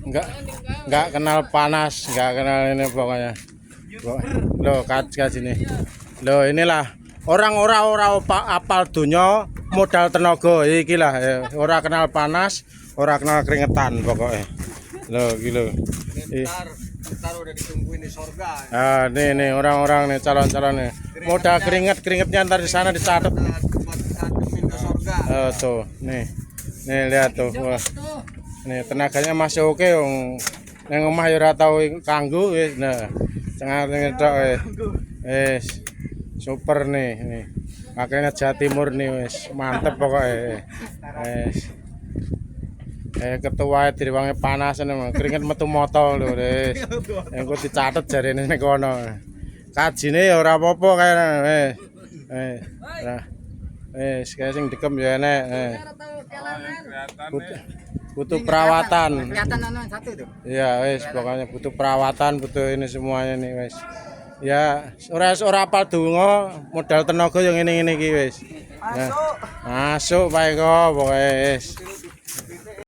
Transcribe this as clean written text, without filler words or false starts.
Enggak kenal panas, enggak kenal ini pokoknya. Loh, kaji sini. Loh, inilah orang apal donya modal tenaga iki lah. Ora kenal panas, ora kenal keringetan pokoknya. Loh, gitu. Ntar udah ditungguin di surga. Ah, nih orang-orang nih calon-calon nih. Modal keringetnya ntar di sana dicatat. Tuh, nih lihat tuh. Wah. Nih tenaganya masih oke wong. Nang omah ya ora tau kanggo wis. Nah, cengar tok wis. Super nih. Makanya Jawa Timur nih wis mantep pokoknya. Wis. Ketua diriwange panas nih, keringet metu moto lho wis. Engko dicatet jarene ning kono. Kajine ya ora apa-apa kae wis. Wis kae sing dikem ya enek. Butuh perawatan. Kelihatan yang satu tuh. Iya wis pokoknya butuh perawatan, butuh ini semuanya nih wis. Ya ora apal donga, modal tenaga yang ngene-ngene iki wis. Masuk bae kok pokoke wis.